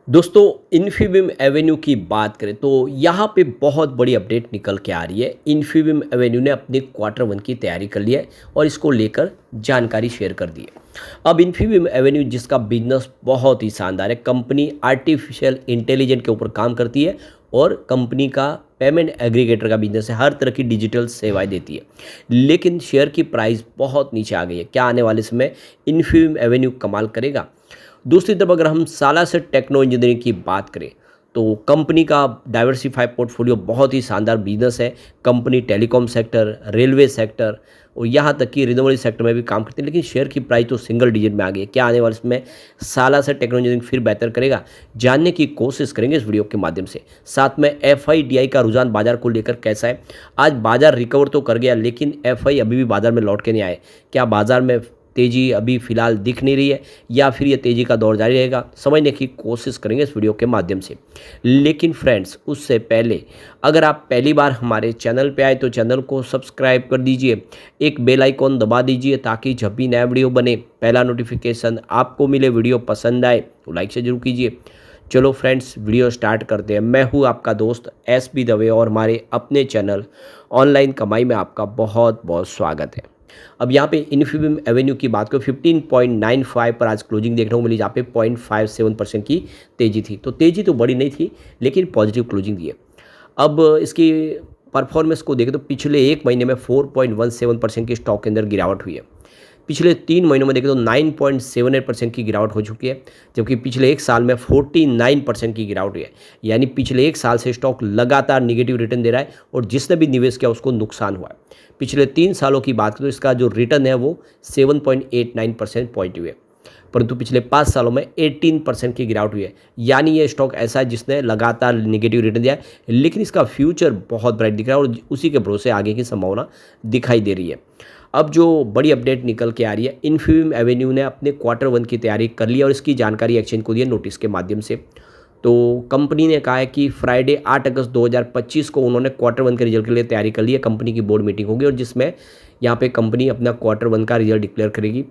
दोस्तों, Infibeam Avenue की बात करें तो यहाँ पे बहुत बड़ी अपडेट निकल के आ रही है। इन्फीबीम एवेन्यू ने अपने क्वार्टर वन की तैयारी कर ली है और इसको लेकर जानकारी शेयर कर दी है। अब इन्फीबीम एवेन्यू जिसका बिजनेस बहुत ही शानदार है, कंपनी आर्टिफिशियल इंटेलिजेंट के ऊपर काम करती है और कंपनी का पेमेंट एग्रीगेटर का बिजनेस है, हर तरह की डिजिटल सेवाएं देती है। लेकिन शेयर की प्राइस बहुत नीचे आ गई है। क्या आने वाले समय इन्फीबीम एवेन्यू कमाल करेगा? दूसरी तरफ अगर हम साला से टेक्नो इंजीनियरिंग की बात करें तो कंपनी का डाइवर्सिफाइड पोर्टफोलियो बहुत ही शानदार बिजनेस है। Company telecom sector, railway sector और यहाँ तक कि रिन्यूएबल सेक्टर में भी काम करती है, लेकिन शेयर की प्राइस तो सिंगल डिजिट में आ गई है। क्या आने वाले समय साला से टेक्नो इंजीनियरिंग फिर बेहतर करेगा? जानने की कोशिश करेंगे इस वीडियो के माध्यम से। साथ में एफआईडीआई का रुझान बाजार को लेकर कैसा है? आज बाजार रिकवर तो कर गया, लेकिन एफआई अभी भी बाजार में लौट के नहीं आए। क्या बाजार में तेज़ी अभी फ़िलहाल दिख नहीं रही है या फिर ये तेज़ी का दौर जारी रहेगा? समझने की कोशिश करेंगे इस वीडियो के माध्यम से। लेकिन फ्रेंड्स, उससे पहले अगर आप पहली बार हमारे चैनल पे आए तो चैनल को सब्सक्राइब कर दीजिए, एक बेल आइकॉन दबा दीजिए ताकि जब भी नया वीडियो बने पहला नोटिफिकेशन आपको मिले। वीडियो पसंद आए तो लाइक से जरूर कीजिए। चलो फ्रेंड्स, वीडियो स्टार्ट करते हैं। मैं हूँ आपका दोस्त एसबी दवे और हमारे अपने चैनल ऑनलाइन कमाई में आपका बहुत बहुत स्वागत है। अब यहाँ पे इन्फीबीम एवेन्यू की बात करो, 15.95 पर आज क्लोजिंग देखने को मिली, जहाँ पे 0.57% की तेज़ी थी। तो तेज़ी तो बड़ी नहीं थी, लेकिन पॉजिटिव क्लोजिंग दी है। अब इसकी परफॉर्मेंस को देखें तो पिछले एक महीने में 4.17% की स्टॉक के अंदर गिरावट हुई है। पिछले 3 महीनों में देखें तो 9.78% की गिरावट हो चुकी है, जबकि पिछले एक साल में 49% की गिरावट हुई है। यानी पिछले एक साल से स्टॉक लगातार निगेटिव रिटर्न दे रहा है और जिसने भी निवेश किया उसको नुकसान हुआ है। पिछले 3 सालों की बात करें तो इसका जो रिटर्न है वो 7.89% पॉजिटिव है, परंतु पिछले 5 सालों में 18% की गिरावट हुई है। यानी ये स्टॉक ऐसा है जिसने लगातार नेगेटिव रिटर्न दिया है, लेकिन इसका फ्यूचर बहुत ब्राइट दिख रहा है और उसी के भरोसे आगे की संभावना दिखाई दे रही है। अब जो बड़ी अपडेट निकल के आ रही है, इन्फीबीम एवेन्यू ने अपने क्वार्टर वन की तैयारी कर ली और इसकी जानकारी एक्सचेंज को दी है नोटिस के माध्यम से। तो कंपनी ने कहा है कि फ्राइडे 8 अगस्त 2025 को उन्होंने क्वार्टर वन के रिजल्ट के लिए तैयारी कर ली है। कंपनी की बोर्ड मीटिंग होगी और जिसमें यहाँ पे कंपनी अपना क्वार्टर वन का रिजल्ट डिक्लेयर करेगी।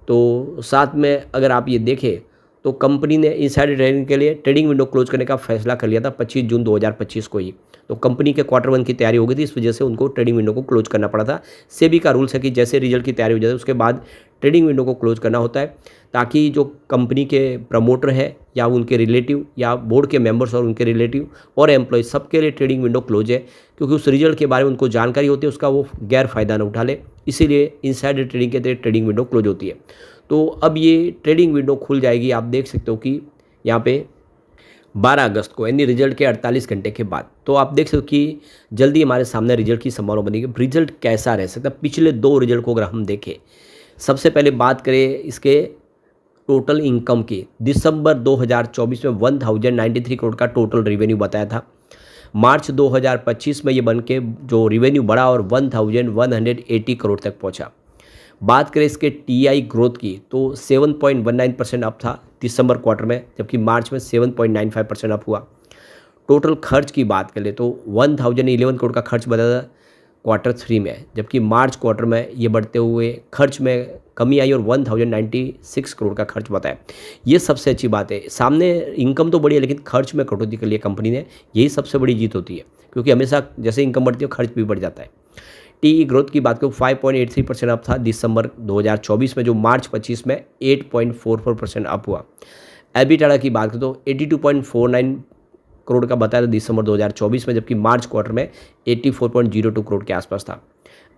तो साथ में अगर आप ये देखें तो कंपनी ने इनसाइडर ट्रेडिंग के लिए ट्रेडिंग विंडो क्लोज करने का फैसला कर लिया था 25 जून 2025 को ही। तो कंपनी के क्वार्टर वन की तैयारी हो गई थी, इस वजह से उनको ट्रेडिंग विंडो को क्लोज करना पड़ा था। सेबी का रूल्स है कि जैसे रिजल्ट की तैयारी हो जाए उसके बाद ट्रेडिंग विंडो को क्लोज करना होता है, ताकि जो कंपनी के प्रमोटर हैं या उनके रिलेटिव या बोर्ड के मेंबर्स और उनके रिलेटिव और एम्प्लॉय सबके लिए ट्रेडिंग विंडो क्लोज है, क्योंकि उस रिजल्ट के बारे में उनको जानकारी होती है, उसका वो गैर फायदा न उठा ले। इसीलिए इनसाइडर ट्रेडिंग के तहत ट्रेडिंग विंडो क्लोज होती है। तो अब ये ट्रेडिंग विंडो खुल जाएगी। आप देख सकते हो कि यहाँ पे 12 अगस्त को, यानी रिजल्ट के 48 घंटे के बाद। तो आप देख सकते हो कि जल्दी हमारे सामने रिजल्ट की संभावना बनेगी। रिजल्ट कैसा रह सकता है? पिछले 2 रिजल्ट को अगर हम देखें, सबसे पहले बात करें इसके टोटल इनकम की। दिसंबर 2024 में 1093 करोड़ का टोटल रेवेन्यू बताया था। मार्च 2025 में ये बन के जो रेवेन्यू बढ़ा और 1180 करोड़ तक पहुंचा। बात करें इसके टीआई ग्रोथ की तो 7.19% अप था दिसंबर क्वार्टर में, जबकि मार्च में 7.95% अप हुआ। टोटल खर्च की बात करें तो 1011 करोड़ का खर्च बताया था क्वार्टर 3 में, जबकि मार्च क्वार्टर में ये बढ़ते हुए खर्च में कमी आई और 1096 करोड़ का खर्च बताया। ये सबसे अच्छी बात है। सामने इनकम तो बढ़ी है, लेकिन खर्च में कटौती के लिए कंपनी ने, यही सबसे बड़ी जीत होती है, क्योंकि हमेशा जैसे इनकम बढ़ती है खर्च भी बढ़ जाता है। टीई ग्रोथ की बात करूँ 5.83% अप था दिसंबर 2024 में, जो मार्च 25 में 8.44% अप हुआ। एबिटाडा की बात करें तो 82.49 करोड़ का बताया था दिसंबर 2024 में, जबकि मार्च क्वार्टर में 84.02 करोड़ के आसपास था।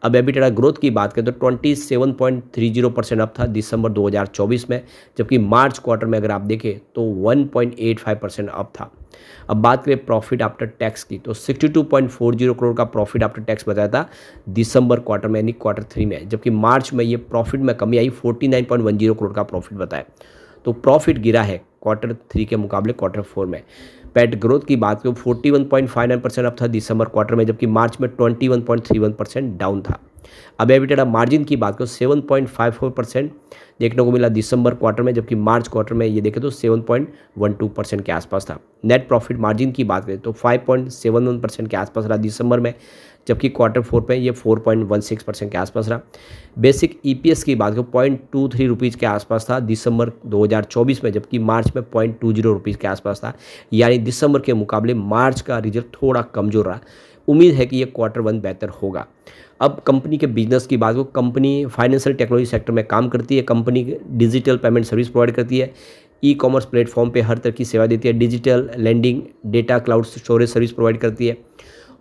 अब एबिटाडा ग्रोथ की बात करें तो 27.30% अप था दिसंबर 2024 में, जबकि मार्च क्वार्टर में अगर आप देखें तो 1.85% अप था। अब बात करें प्रॉफिट आफ्टर टैक्स की तो 62.40 करोड़ का प्रॉफिट आफ्टर टैक्स बताया था दिसंबर क्वार्टर में, यानी क्वार्टर 3 में, जबकि मार्च में ये प्रॉफिट में कमी आई, 49.10 करोड़ का प्रॉफिट बताया। तो प्रॉफिट गिरा है क्वार्टर 3 के मुकाबले क्वार्टर 4 में। पैट ग्रोथ की बात करूँ 41.59% अप था दिसंबर क्वार्टर में, जबकि मार्च में 21.31% डाउन था। अब एबिटाडा मार्जिन की बात करो 7.54% देखने को मिला दिसंबर क्वार्टर में, जबकि मार्च क्वार्टर में ये देखें तो 7.12% के आसपास था। नेट प्रॉफिट मार्जिन की बात करें तो 5.71% के आसपास रहा दिसंबर में, जबकि Q4 पे ये 4.16% के आसपास रहा। बेसिक EPS की बात करें 0.23 रुपीज़ के आसपास था दिसंबर 2024 में, जबकि मार्च में 0.20 रुपीज़ के आसपास था। यानी दिसंबर के मुकाबले मार्च का रिजल्ट थोड़ा कमज़ोर रहा। उम्मीद है कि ये Q1 बेहतर होगा। अब कंपनी के बिजनेस की बात हो, कंपनी फाइनेंशियल टेक्नोलॉजी सेक्टर में काम करती है। Company digital payment service provide करती है, ई-कॉमर्स प्लेटफॉर्म पे हर तरह की सेवा देती है, digital lending, data cloud storage service provide करती है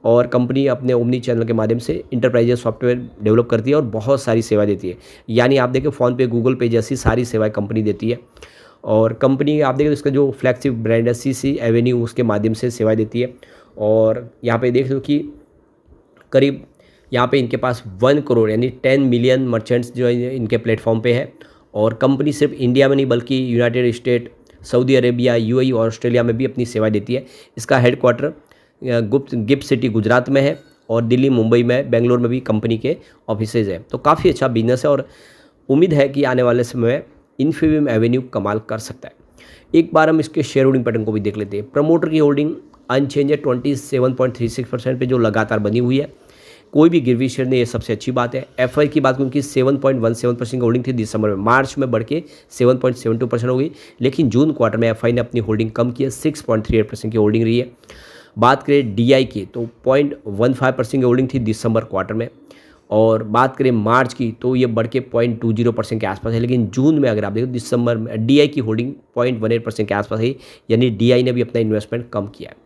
और कंपनी अपने ओमनी चैनल के माध्यम से इंटरप्राइजेज सॉफ्टवेयर डेवलप करती है और बहुत सारी सेवा देती है। यानी आप देखें फ़ोनपे, गूगल पे जैसी सारी सेवाएं कंपनी देती है। और कंपनी आप देखें इसका जो फ्लैगशिप ब्रांड है CC एवेन्यू, उसके माध्यम से सेवाएं देती है। और यहाँ पे देख लो कि करीब यहाँ पे इनके पास 1 करोड़ यानी 10 मिलियन मर्चेंट्स जो है इनके प्लेटफॉर्म पे है। और कंपनी सिर्फ इंडिया में नहीं बल्कि United state, Saudi Arabia, UAE और ऑस्ट्रेलिया में भी अपनी सेवा देती है। इसका हेडक्वार्टर गिफ्ट सिटी गुजरात में है और दिल्ली, मुंबई में, बेंगलोर में भी कंपनी के ऑफिसेज हैं। तो काफ़ी अच्छा बिजनेस है और उम्मीद है कि आने वाले समय में इन्फीबीम एवेन्यू कमाल कर सकता है। एक बार हम इसके शेयर होल्डिंग पैटर्न को भी देख लेते हैं। प्रमोटर की होल्डिंग अनचेंज है 27.36% पे जो लगातार बनी हुई है। कोई भी गिरवी शेयर नहीं, ये सबसे अच्छी बात है। FI की बात करूँ कि 7.17% की होल्डिंग थी दिसंबर में, मार्च में बढ़ के 7.72% हो गई। लेकिन जून क्वार्टर में FI ने अपनी होल्डिंग कम की है, 6.38% की होल्डिंग रही है। बात करें DI की तो 0.15% की होल्डिंग थी दिसंबर क्वार्टर में। और बात करें मार्च की तो ये बढ़ के 0.20% के आसपास है। लेकिन जून में अगर आप देखो दिसंबर में DI की होल्डिंग 0.18% के आसपास है, यानी DI ने भी अपना इन्वेस्टमेंट कम किया है।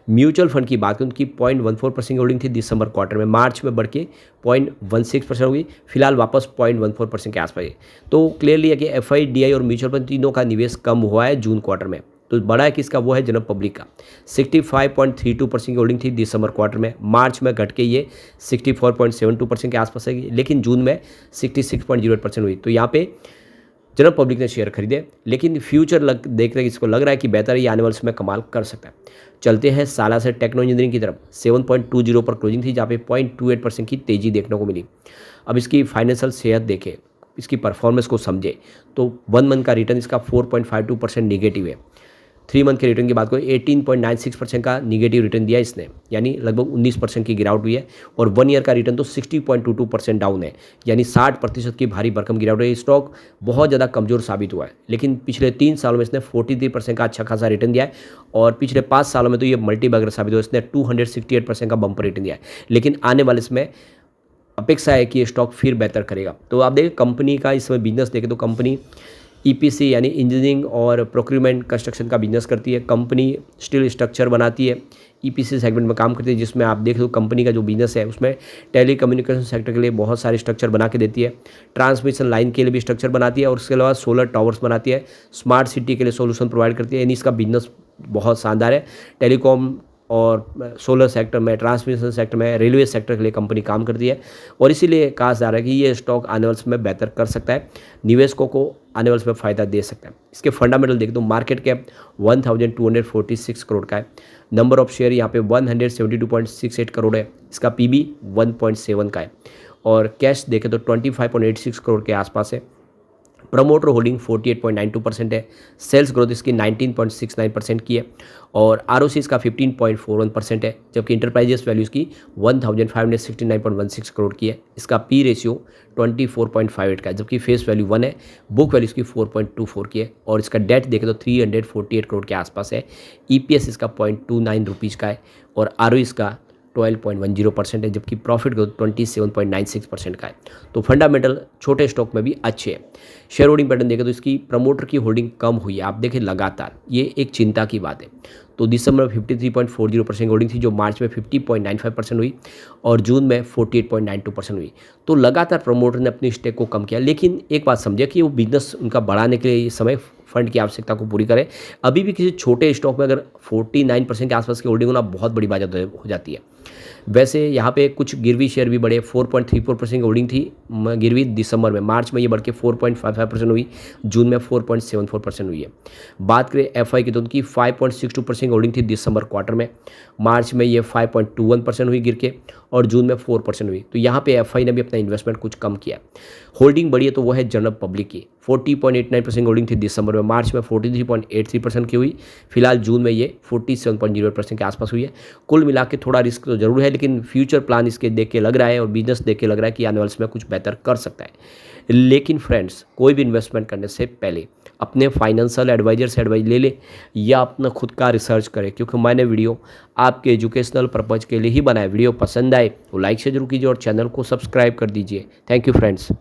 म्यूचुअल फंड की बात करें उनकी 0.14% की होल्डिंग थी दिसंबर क्वार्टर में, मार्च में बढ़ के 0.16% हो गई, फिलहाल वापस 0.14% के आसपास है। तो क्लियरली है कि FI, DI और म्यूचुअल फंड तीनों का निवेश कम हुआ है जून क्वार्टर में। तो बड़ा है किसका, वो है जनरल पब्लिक का। 65.32% की होल्डिंग थी दिसंबर क्वार्टर में, मार्च में घट के ये 64.72% के आसपास है, लेकिन जून में 66.08% हुई। तो यहाँ पे जनरल पब्लिक ने शेयर खरीदे, लेकिन फ्यूचर देख रहे इसको लग रहा है कि बेहतर है, ये आने वाले समय कमाल कर सकता है। चलते हैं साला से टेक्नो इंजीनियरिंग की तरफ। 7.20 पर क्लोजिंग थी, जहाँ पे 0.28% की तेज़ी देखने को मिली। अब इसकी फाइनेंशियल सेहत देखें, इसकी परफॉर्मेंस को समझे तो 1 मंथ का रिटर्न इसका 4.52% निगेटिव है। 3 मंथ के रिटर्न की बात करें 18.96% का निगेटिव रिटर्न दिया इसने, यानी लगभग 19% की गिरावट हुई है। और 1 ईयर का रिटर्न तो 60.22% डाउन है, यानी 60% की भारी भरकम गिरावट है। स्टॉक बहुत ज़्यादा कमज़ोर साबित हुआ है, लेकिन पिछले 3 सालों में इसने 43% का अच्छा खासा रिटर्न दिया है। और पिछले 5 सालों में तो ये मल्टीबैगर साबित हुआ, इसने 268% का बम्पर रिटर्न दिया है। लेकिन आने वाले इसमें अपेक्षा है कि ये स्टॉक फिर बेहतर करेगा। तो आप देखिए कंपनी का इस समय बिजनेस देखें तो कंपनी EPC यानी इंजीनियरिंग और प्रोक्यूरमेंट कंस्ट्रक्शन का बिजनेस करती है। कंपनी स्टील स्ट्रक्चर बनाती है, EPC सेगमेंट में काम करती है, जिसमें आप देख लो कंपनी का जो बिजनेस है उसमें टेलीकम्युनिकेशन सेक्टर के लिए बहुत सारे स्ट्रक्चर बना के देती है, ट्रांसमिशन लाइन के लिए भी स्ट्रक्चर बनाती है और उसके अलावा सोलर टावर्स बनाती है, स्मार्ट सिटी के लिए सोल्यूशन प्रोवाइड करती है। यानी इसका बिजनेस बहुत शानदार है। टेलीकॉम और सोलर सेक्टर में, ट्रांसमिशन सेक्टर में, रेलवे सेक्टर के लिए कंपनी काम करती है और इसीलिए कहा जा रहा है कि ये स्टॉक आने वाले समय बेहतर कर सकता है, निवेशकों को आने वाले समय फ़ायदा दे सकता है। इसके फंडामेंटल देखें तो मार्केट कैप 1246 करोड़ का है, नंबर ऑफ शेयर यहाँ पे 172.68 करोड़ है, इसका PB 1.7 का है और कैश देखें तो 25.86 करोड़ के आसपास है। प्रमोटर होल्डिंग 48.92% है, सेल्स ग्रोथ इसकी 19.69% की है और ROC इसका 15.41% है, जबकि इंटरप्राइजेस वैल्यू इसकी 1569.16 करोड़ की है। इसका P रेशियो 24.58 का है, जबकि फेस वैल्यू 1 है, बुक वैल्यू इसकी 4.24 की है और इसका डेट देखें तो 348 करोड़ के आसपास है। EPS इसका 0.29 रुपीज़ का है और ROE इसका 12.10% है, जबकि प्रॉफिट ग्रोथ 27.96% का है। तो फंडामेंटल छोटे स्टॉक में भी अच्छे हैं। शेयर होल्डिंग पैटर्न देखें तो इसकी प्रमोटर की होल्डिंग कम हुई है, आप देखें लगातार, ये एक चिंता की बात है। तो दिसंबर में 53.40% होल्डिंग थी, जो मार्च में 50.95% हुई और जून में 48.92% हुई। तो लगातार प्रमोटर ने अपनी स्टेक को कम किया, लेकिन एक बात समझे कि वो बिजनेस उनका बढ़ाने के लिए इस समय फंड की आवश्यकता को पूरी करे। अभी भी किसी छोटे स्टॉक में अगर 49% के आसपास की होल्डिंग होना बहुत बड़ी बात हो जाती है। वैसे यहाँ पे कुछ गिरवी शेयर भी बढ़े, 4.34% की होल्डिंग थी गिरवी दिसंबर में, मार्च में ये बढ़ के 4.55% हुई, जून में 4.74% हुई है। बात करें FI की तो उनकी 5.62% की होल्डिंग थी दिसंबर क्वार्टर में, मार्च में ये 5.21% हुई गिर के और जून में 4% हुई। तो यहाँ पे FI ने भी अपना इन्वेस्टमेंट कुछ कम किया। होल्डिंग बढ़ी है तो वो है जनरल पब्लिक की, 40.89% होल्डिंग थी दिसंबर में, मार्च में 43.83% की हुई, फिलहाल जून में ये 47.08% के आसपास हुई है। कुल मिला के थोड़ा रिस्क तो जरूर है, लेकिन फ्यूचर प्लान इसके देख के लग रहा है और बिजनेस देख के लग रहा है कि आने वाले समय कुछ बेहतर कर सकता है। लेकिन फ्रेंड्स, कोई भी इन्वेस्टमेंट करने से पहले अपने फाइनेंशियल एडवाइजर से एडवाइस ले ले या अपना खुद का रिसर्च करें, क्योंकि मैंने वीडियो आपके एजुकेशनल पर्पज़ के लिए ही बनाया। वीडियो पसंद आए तो लाइक से जरूर कीजिए और चैनल को सब्सक्राइब कर दीजिए। Thank you friends.